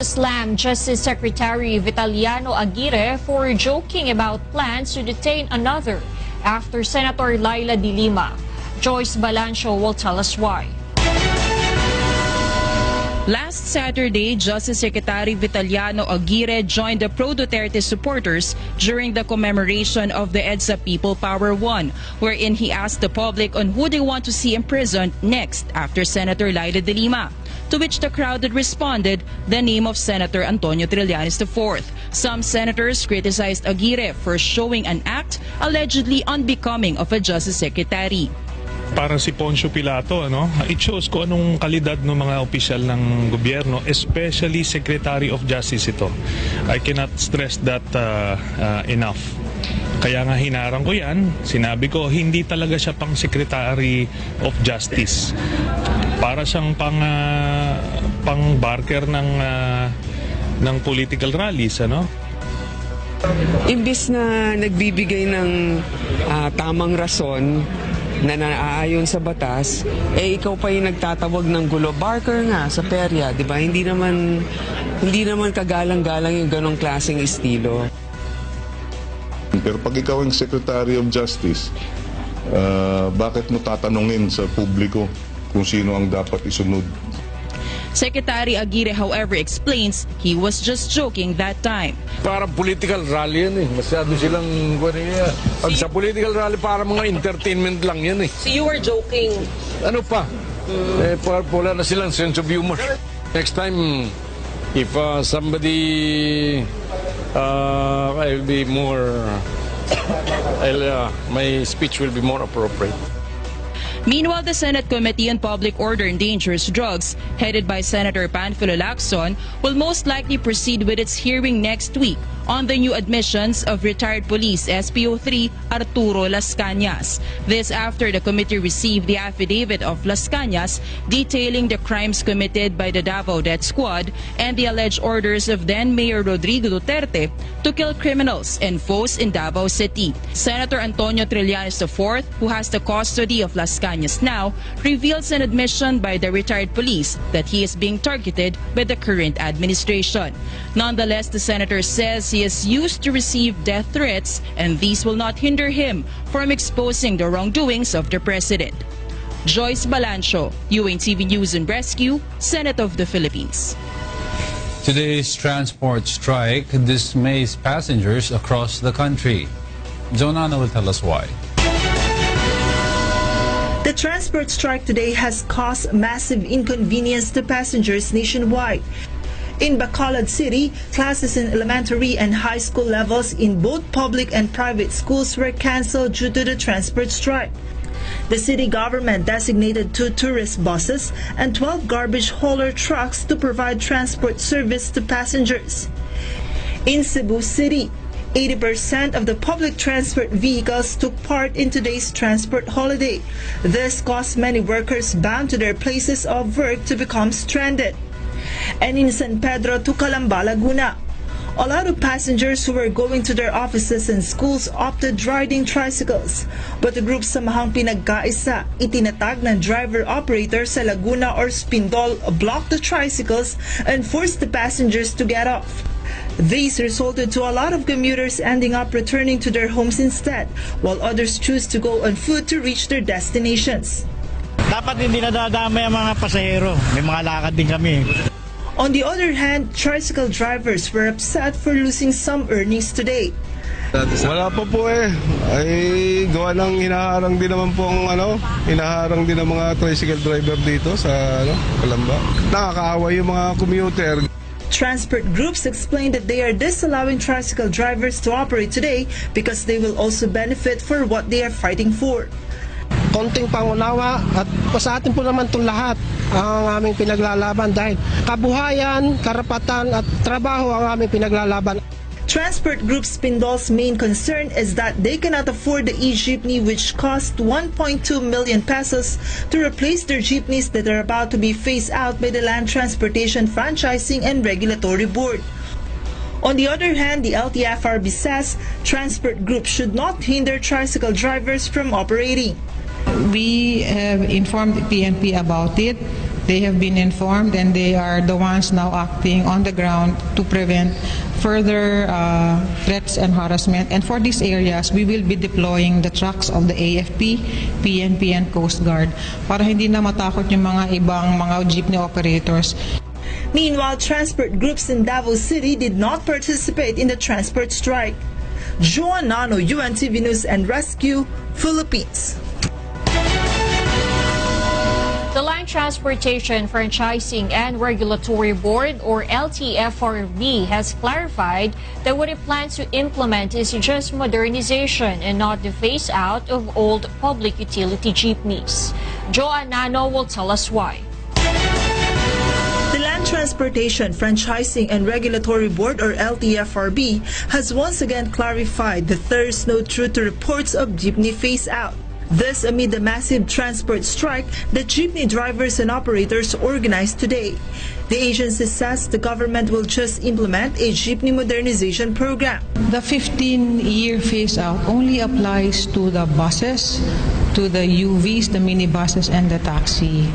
slammed Justice Secretary Vitaliano Aguirre for joking about plans to detain another after Senator Laila de Lima. Joyce Balancho will tell us why. Last Saturday, Justice Secretary Vitaliano Aguirre joined the pro-Duterte supporters during the commemoration of the EDSA People Power 1, wherein he asked the public on who they want to see imprisoned next after Senator Laila de Lima. To which the crowd had responded, the name of Senator Antonio Trillanes IV. Some senators criticized Aguirre for showing an act allegedly unbecoming of a Justice Secretary. Parang si Poncio Pilato, it shows ko anong kalidad ng mga opisyal ng gobyerno, especially Secretary of Justice ito. I cannot stress that enough. Kaya nga hinarang ko yan, sinabi ko hindi talaga siya pang Secretary of Justice. Para siyang pang barker ng political rallies, Imbis na nagbibigay ng tamang rason na naaayon sa batas, ikaw pa yung nagtatawag ng gulo. Barker nga sa perya, di ba? Hindi naman kagalang-galang yung ganong klaseng estilo. Pero pag ikaw ang Secretary of Justice, bakit mo tatanungin sa publiko kung sino ang dapat isunod? Secretary Aguirre, however, explains he was just joking that time. Parang political rally yan eh. Masyado silang pag sa political rally, parang mga entertainment lang yan eh. So you were joking? Ano pa? Wala na silang sense of humor. Next time, if somebody I'll be more my speech will be more appropriate. Meanwhile, the Senate Committee on Public Order and Dangerous Drugs, headed by Senator Panfilo Lacson, will most likely proceed with its hearing next week on the new admissions of retired police SPO3 Arturo Las Cañas. This after the committee received the affidavit of Las Cañas detailing the crimes committed by the Davao Death Squad and the alleged orders of then-Mayor Rodrigo Duterte to kill criminals and foes in Davao City. Senator Antonio Trillanes IV, who has the custody of Las Cañas now, reveals an admission by the retired police that he is being targeted by the current administration. Nonetheless, the senator says he is used to receive death threats and these will not hinder him from exposing the wrongdoings of the president. Joyce Balancho, UNTV News and Rescue, Senate of the Philippines. Today's transport strike dismays passengers across the country. Jonana will tell us why. The transport strike today has caused massive inconvenience to passengers nationwide. In Bacolod City, classes in elementary and high school levels in both public and private schools were canceled due to the transport strike. The city government designated 2 tourist buses and 12 garbage hauler trucks to provide transport service to passengers. In Cebu City, 80% of the public transport vehicles took part in today's transport holiday. This caused many workers bound to their places of work to become stranded. And in San Pedro to Calamba, Laguna, a lot of passengers who were going to their offices and schools opted riding tricycles. But the group samahang pinagkaisa, itinatag ng driver-operator sa Laguna or Spindol blocked the tricycles and forced the passengers to get off. These resulted to a lot of commuters ending up returning to their homes instead, while others choose to go on foot to reach their destinations. Dapat hindi nadadamay ang mga pasahero. May mga lakad din kami. On the other hand, tricycle drivers were upset for losing some earnings today. Wala pa po eh. Ay gawa ng hinaharang din naman po hinaharang din ng mga tricycle driver dito sa Calamba. Nakakaawa yung mga commuter. Transport groups explained that they are disallowing tricycle drivers to operate today because they will also benefit for what they are fighting for. Konting pangunawa at sa atin po naman itong lahat ang aming pinaglalaban dahil kabuhayan, karapatan at trabaho ang aming pinaglalaban. Transport Group Spindol's main concern is that they cannot afford the e-jeepney which cost 1.2 million pesos to replace their jeepneys that are about to be phased out by the Land Transportation Franchising and Regulatory Board. On the other hand, the LTFRB says transport groups should not hinder tricycle drivers from operating. We have informed the PNP about it They have been informed and they are the ones now acting on the ground to prevent further threats and harassment. And for these areas, we will be deploying the trucks of the AFP, PNP, and Coast Guard para hindi na matakot yung mga ibang mga jeepney operators. Meanwhile, transport groups in Davao City did not participate in the transport strike. Umano, UNTV News and Rescue, Philippines. The Land Transportation Franchising and Regulatory Board, or LTFRB, has clarified that what it plans to implement is just modernization and not the phase-out of old public utility jeepneys. Umano will tell us why. The Land Transportation Franchising and Regulatory Board, or LTFRB, has once again clarified that there is no truth to reports of jeepney phase-out. This amid the massive transport strike that jeepney drivers and operators organized today. The agency says the government will just implement a jeepney modernization program. The 15-year phase-out only applies to the buses, to the UVs, the minibuses, and the taxi.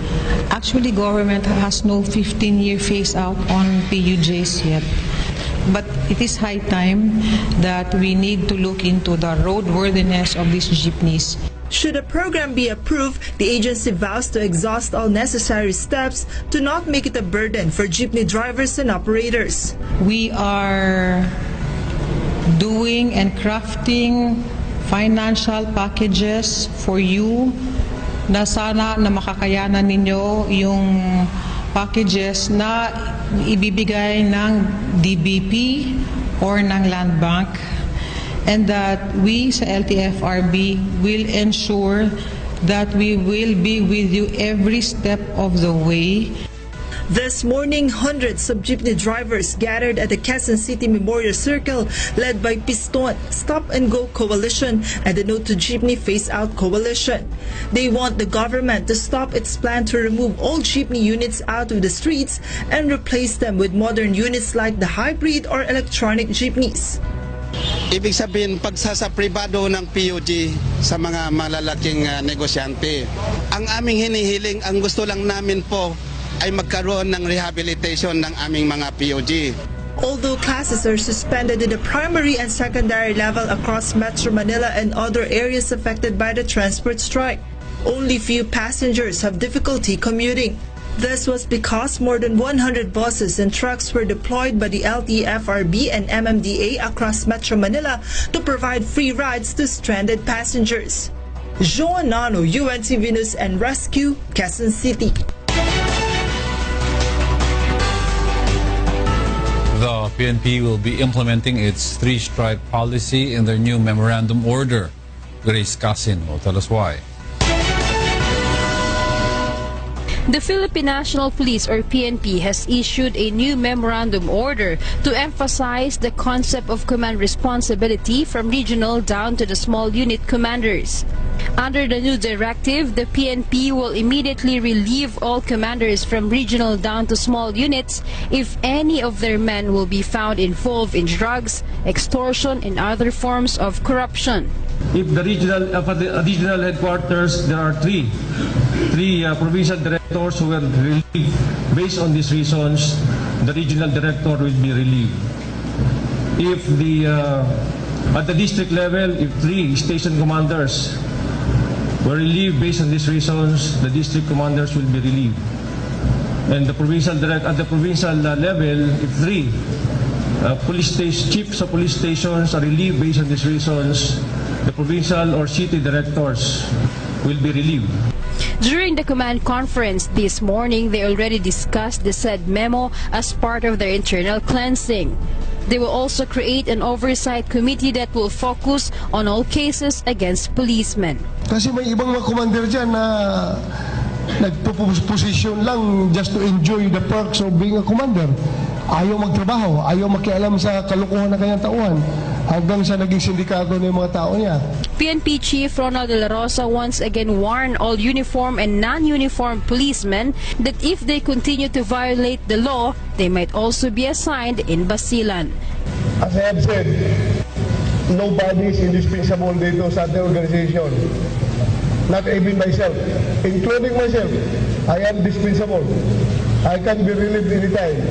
Actually, government has no 15-year phase-out on PUJs yet. But it is high time that we need to look into the roadworthiness of these jeepneys. Should the program be approved, the agency vows to exhaust all necessary steps to not make it a burden for jeepney drivers and operators. We are doing and crafting financial packages for you na sana na makakayanan ninyo yung packages na ibibigay ng DBP or ng Land Bank, and that we sa LTFRB will ensure that we will be with you every step of the way. This morning, hundreds of jeepney drivers gathered at the Quezon City Memorial Circle led by Piston, Stop and Go Coalition and the No to Jeepney Phase Out Coalition. They want the government to stop its plan to remove all jeepney units out of the streets and replace them with modern units like the hybrid or electronic jeepneys. Ibig sabihin, pagsasapribado ng PUG sa mga malalaking negosyante. Ang aming hinihiling, ang gusto lang namin po ay magkaroon ng rehabilitation ng aming mga PUG. Although classes are suspended in the primary and secondary level across Metro Manila and other areas affected by the transport strike, only few passengers have difficulty commuting. This was because more than 100 buses and trucks were deployed by the LTFRB and MMDA across Metro Manila to provide free rides to stranded passengers. Umano, UNTV News and Rescue, Quezon City. The PNP will be implementing its three-strike policy in their new memorandum order. Grace Casin will tell us why. The Philippine National Police, or PNP, has issued a new memorandum order to emphasize the concept of command responsibility from regional down to the small unit commanders. Under the new directive, the PNP will immediately relieve all commanders from regional down to small units if any of their men will be found involved in drugs, extortion, and other forms of corruption. If the regional headquarters, there are three provincial directors who will relieve. Based on these reasons, the regional director will be relieved. If at the district level, if 3 station commanders were relieved based on these reasons, the district commanders will be relieved. And at the provincial level, if 3 chiefs of police stations are relieved based on these reasons, the provincial or city directors will be relieved. During the command conference this morning, they already discussed the said memo as part of their internal cleansing. They will also create an oversight committee that will focus on all cases against policemen. Kasi may ibang mga commander dyan na nagpo-position lang just to enjoy the perks of being a commander. Ayaw magtrabaho, ayaw makialam sa kalukuhan ng kanyang tauhan hanggang sa naging sindikato ng mga tao niya. PNP Chief Ronald De La Rosa once again warned all uniform and non-uniform policemen that if they continue to violate the law, they might also be assigned in Basilan. As I have said, nobody is indispensable dito sa ating organization. not even myself, including myself, I am dispensable. I can be relieved anytime.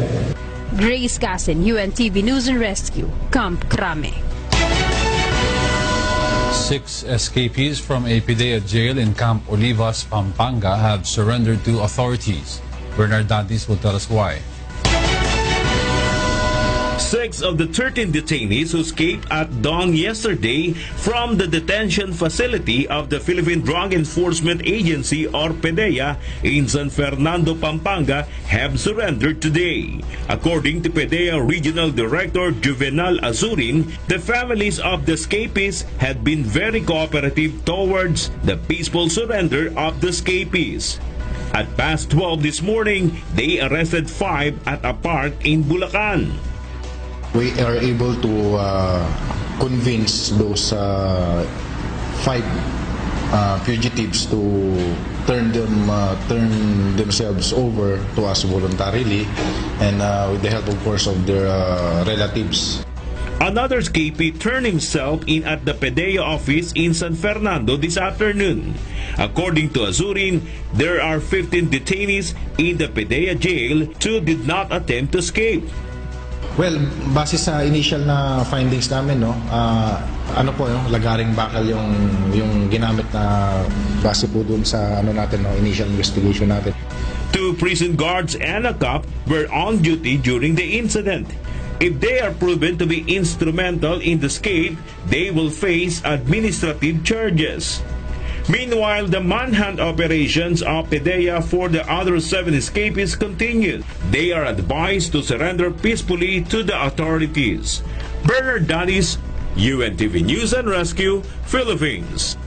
Grace Casin, UNTV News and Rescue, Camp Crame. 6 escapees from a PDEA jail in Camp Olivas, Pampanga have surrendered to authorities. Bernard Dantes will tell us why. 6 of the 13 detainees who escaped at dawn yesterday from the detention facility of the Philippine Drug Enforcement Agency or PDEA in San Fernando, Pampanga have surrendered today. According to PDEA Regional Director Juvenal Azurin, the families of the escapees had been very cooperative towards the peaceful surrender of the escapees. At past 12 this morning, they arrested 5 at a park in Bulacan. We are able to convince those 5 fugitives to turn themselves over to us voluntarily, and with the help, of course, of their relatives. Another escapee turned himself in at the PDEA office in San Fernando this afternoon. According to Azurin, there are 15 detainees in the PDEA jail. 2 did not attempt to escape. Well, base sa initial na findings namin, lagaring bakal yung ginamit na base po dun sa initial investigation natin. 2 prison guards and a cop were on duty during the incident. If they are proven to be instrumental in the escape, they will face administrative charges. Meanwhile, the manhunt operations of PDEA for the other 7 escapees continue. They are advised to surrender peacefully to the authorities. Bernard Dantes, UNTV News and Rescue, Philippines.